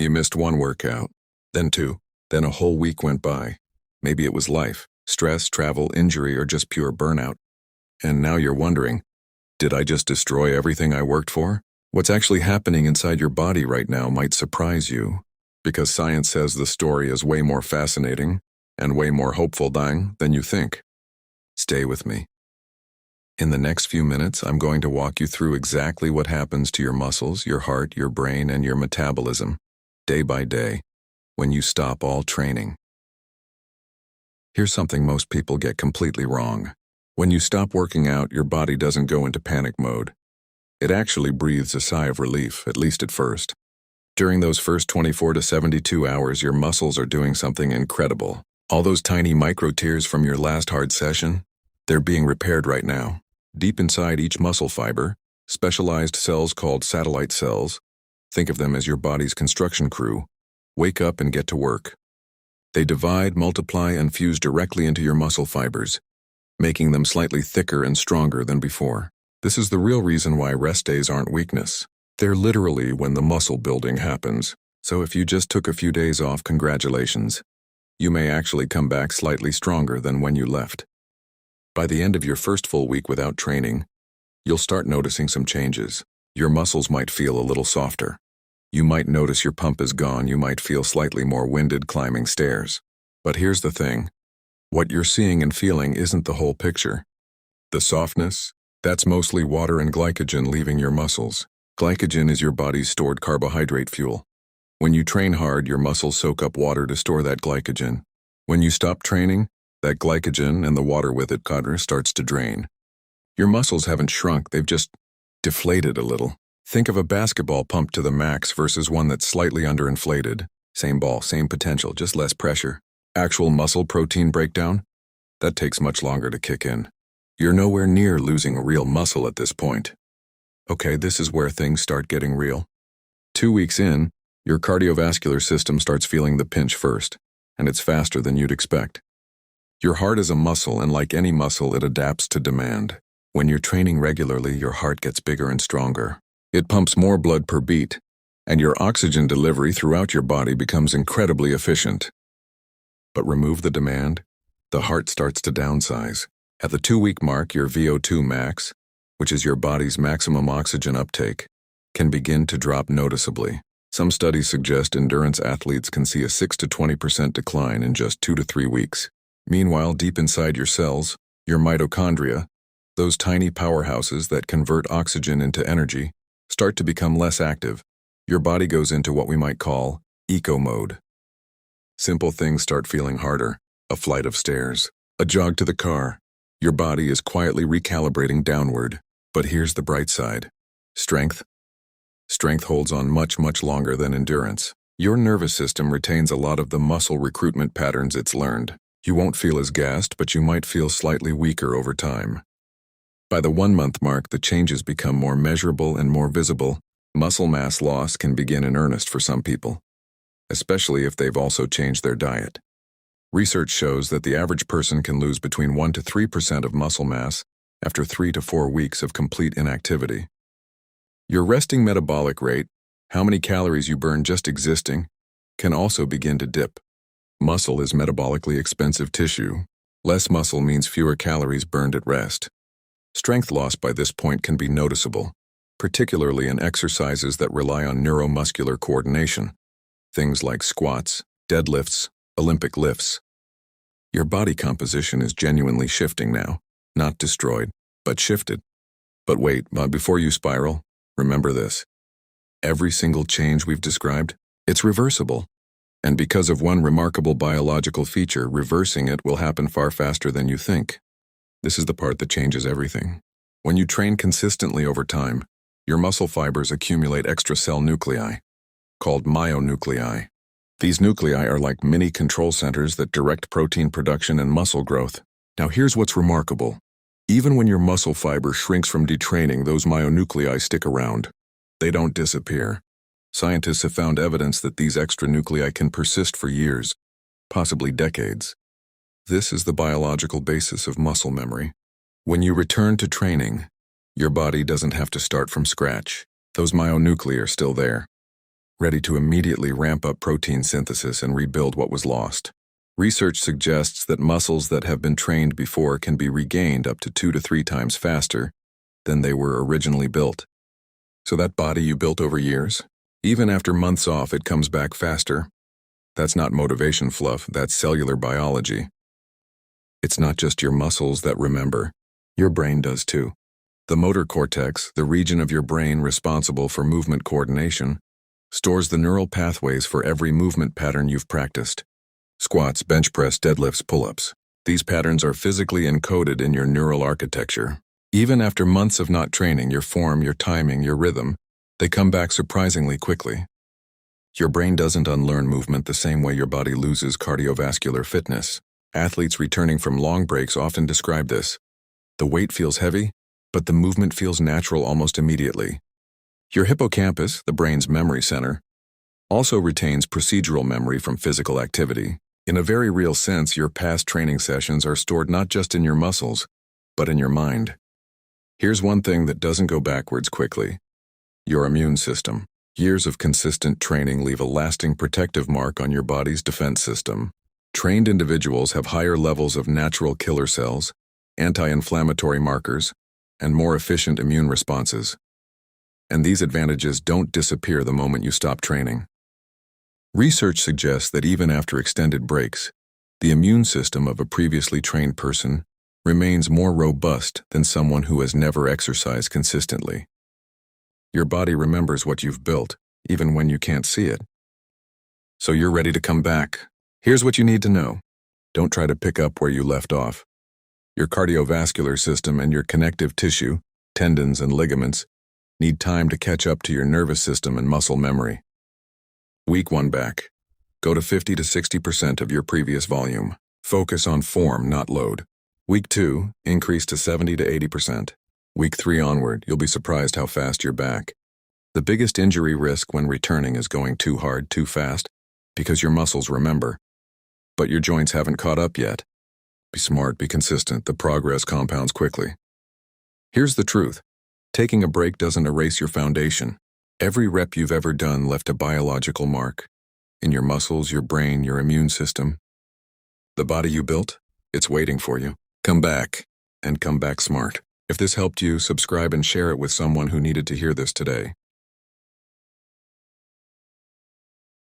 You missed one workout, then two, then a whole week went by. Maybe it was life, stress, travel, injury, or just pure burnout. And now you're wondering, did I just destroy everything I worked for? What's actually happening inside your body right now might surprise you, because science says the story is way more fascinating and way more hopeful than you think. Stay with me. In the next few minutes, I'm going to walk you through exactly what happens to your muscles, your heart, your brain, and your metabolism, day by day, when you stop all training. Here's something most people get completely wrong. When you stop working out, your body doesn't go into panic mode. It actually breathes a sigh of relief, at least at first. During those first 24 to 72 hours, your muscles are doing something incredible. All those tiny micro tears from your last hard session, they're being repaired right now. Deep inside each muscle fiber, specialized cells called satellite cells, think of them as your body's construction crew, wake up and get to work. They divide, multiply, and fuse directly into your muscle fibers, making them slightly thicker and stronger than before. This is the real reason why rest days aren't weakness. They're literally when the muscle building happens. So if you just took a few days off, congratulations. You may actually come back slightly stronger than when you left. By the end of your first full week without training, you'll start noticing some changes. Your muscles might feel a little softer. You might notice your pump is gone. You might feel slightly more winded climbing stairs. But here's the thing. What you're seeing and feeling isn't the whole picture. The softness, that's mostly water and glycogen leaving your muscles. Glycogen is your body's stored carbohydrate fuel. When you train hard, your muscles soak up water to store that glycogen. When you stop training, that glycogen and the water with it starts to drain. Your muscles haven't shrunk, they've just deflated a little. Think of a basketball pumped to the max versus one that's slightly underinflated. Same ball, same potential, just less pressure. Actual muscle protein breakdown? That takes much longer to kick in. You're nowhere near losing real muscle at this point. Okay, this is where things start getting real. 2 weeks in, your cardiovascular system starts feeling the pinch first, and it's faster than you'd expect. Your heart is a muscle, and like any muscle, it adapts to demand. When you're training regularly, your heart gets bigger and stronger. It pumps more blood per beat, and your oxygen delivery throughout your body becomes incredibly efficient. But remove the demand, the heart starts to downsize. At the 2-week mark, your VO2 max, which is your body's maximum oxygen uptake, can begin to drop noticeably. Some studies suggest endurance athletes can see a 6 to 20% decline in just 2 to 3 weeks. Meanwhile, deep inside your cells, your mitochondria, those tiny powerhouses that convert oxygen into energy, start to become less active. Your body goes into what we might call eco mode. Simple things start feeling harder. A flight of stairs, a jog to the car. Your body is quietly recalibrating downward. But here's the bright side. Strength. Strength holds on much, much longer than endurance. Your nervous system retains a lot of the muscle recruitment patterns it's learned. You won't feel as gassed, but you might feel slightly weaker over time. By the 1-month mark, the changes become more measurable and more visible. Muscle mass loss can begin in earnest for some people, especially if they've also changed their diet. Research shows that the average person can lose between 1 to 3% of muscle mass after 3 to 4 weeks of complete inactivity. Your resting metabolic rate, how many calories you burn just existing, can also begin to dip. Muscle is metabolically expensive tissue. Less muscle means fewer calories burned at rest. Strength loss by this point can be noticeable, particularly in exercises that rely on neuromuscular coordination, things like squats, deadlifts, Olympic lifts. Your body composition is genuinely shifting now, not destroyed, but shifted. But wait, before you spiral, remember this. Every single change we've described, it's reversible. And because of one remarkable biological feature, reversing it will happen far faster than you think. This is the part that changes everything. When you train consistently over time, your muscle fibers accumulate extracellular nuclei, called myonuclei. These nuclei are like mini control centers that direct protein production and muscle growth. Now here's what's remarkable. Even when your muscle fiber shrinks from detraining, those myonuclei stick around. They don't disappear. Scientists have found evidence that these extra nuclei can persist for years, possibly decades. This is the biological basis of muscle memory. When you return to training, your body doesn't have to start from scratch. Those myonuclei are still there. ready to immediately ramp up protein synthesis and rebuild what was lost. Research suggests that muscles that have been trained before can be regained up to 2 to 3 times faster than they were originally built. So that body you built over years, even after months off, it comes back faster. That's not motivation fluff, that's cellular biology. It's not just your muscles that remember, your brain does too. The motor cortex, the region of your brain responsible for movement coordination, stores the neural pathways for every movement pattern you've practiced. Squats, bench press, deadlifts, pull-ups. These patterns are physically encoded in your neural architecture. Even after months of not training, your form, your timing, your rhythm, they come back surprisingly quickly. Your brain doesn't unlearn movement the same way your body loses cardiovascular fitness. Athletes returning from long breaks often describe this. The weight feels heavy, but the movement feels natural almost immediately. Your hippocampus, the brain's memory center, also retains procedural memory from physical activity. In a very real sense, your past training sessions are stored not just in your muscles, but in your mind. Here's one thing that doesn't go backwards quickly. Your immune system. Years of consistent training leave a lasting protective mark on your body's defense system. Trained individuals have higher levels of natural killer cells, anti-inflammatory markers, and more efficient immune responses. And these advantages don't disappear the moment you stop training. Research suggests that even after extended breaks, the immune system of a previously trained person remains more robust than someone who has never exercised consistently. Your body remembers what you've built, even when you can't see it. So you're ready to come back. Here's what you need to know. Don't try to pick up where you left off. Your cardiovascular system and your connective tissue, tendons and ligaments, need time to catch up to your nervous system and muscle memory. Week 1 back. Go to 50 to 60% of your previous volume. Focus on form, not load. Week 2, increase to 70 to 80%. Week 3 onward, you'll be surprised how fast you're back. The biggest injury risk when returning is going too hard, too fast, because your muscles remember. But your joints haven't caught up yet. Be smart, be consistent, the progress compounds quickly. Here's the truth. Taking a break doesn't erase your foundation. Every rep you've ever done left a biological mark. In your muscles, your brain, your immune system. The body you built, it's waiting for you. Come back, and come back smart. If this helped you, subscribe and share it with someone who needed to hear this today.